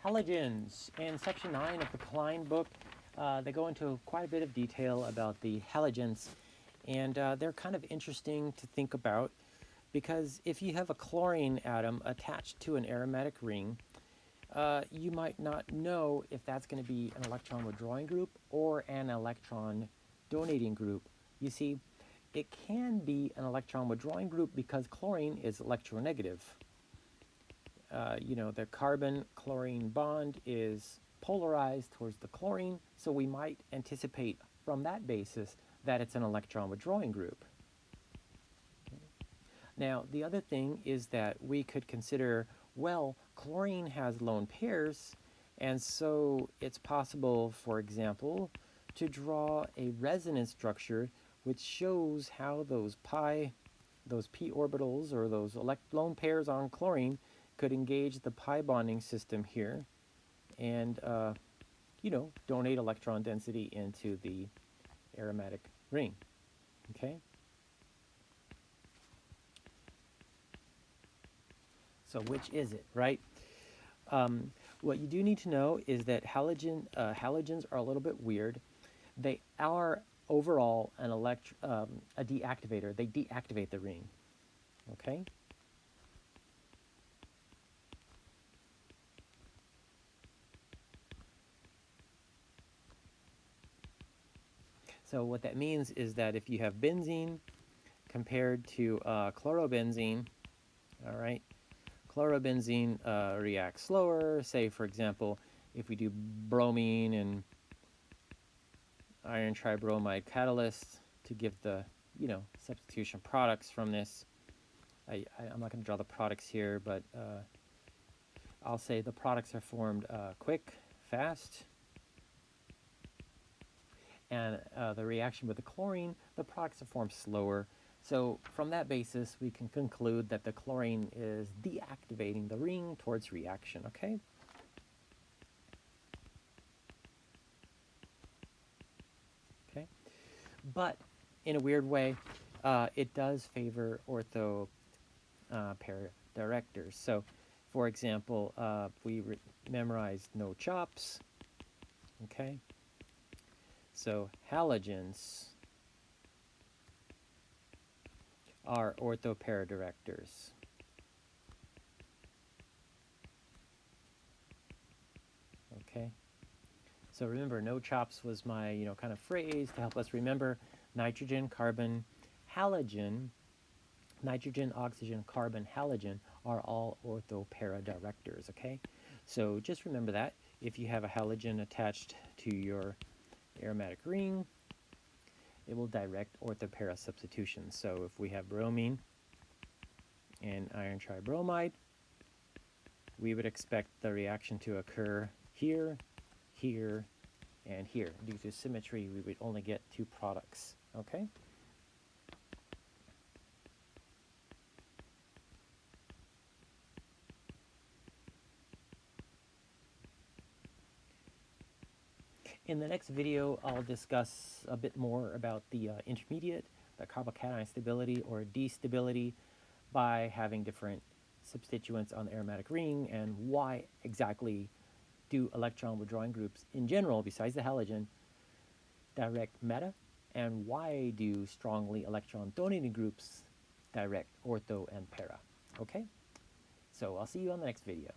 Halogens. In section 9 of the Klein book, they go into quite a bit of detail about the halogens, and they're kind of interesting to think about because if you have a chlorine atom attached to an aromatic ring, you might not know if that's going to be an electron withdrawing group or an electron donating group. You see, it can be an electron withdrawing group because chlorine is electronegative. The carbon-chlorine bond is polarized towards the chlorine, so we might anticipate from that basis that it's an electron withdrawing group. Now, the other thing is that we could consider, well, chlorine has lone pairs, and so it's possible, for example, to draw a resonance structure which shows how those p orbitals or those lone pairs on chlorine could engage the pi bonding system here and, donate electron density into the aromatic ring, okay? So which is it, right? What you do need to know is that halogens are a little bit weird. They are overall a deactivator. They deactivate the ring, okay? So what that means is that if you have benzene compared to chlorobenzene, all right, chlorobenzene reacts slower. Say, for example, if we do bromine and iron tribromide catalyst to give the, substitution products from this. I'm not going to draw the products here, but I'll say the products are formed quick, fast, and the reaction with the chlorine, the products are formed slower. So from that basis, we can conclude that the chlorine is deactivating the ring towards reaction, okay? Okay, but in a weird way, it does favor ortho pair directors. So, for example, we memorized no chops, okay? So halogens are ortho-para directors. Okay. So remember, no chops was my, kind of phrase to help us remember nitrogen, carbon, halogen, nitrogen, oxygen, carbon, halogen are all ortho-para directors, okay? So just remember that. If you have a halogen attached to your aromatic ring, it will direct ortho-para substitution. So if we have bromine and iron tribromide, we would expect the reaction to occur here, here, and here. Due to symmetry, we would only get two products, okay? In the next video, I'll discuss a bit more about the intermediate, the carbocation stability or D-stability by having different substituents on the aromatic ring, and why exactly do electron withdrawing groups in general, besides the halogen, direct meta, and why do strongly electron donating groups direct ortho and para. Okay? So I'll see you on the next video.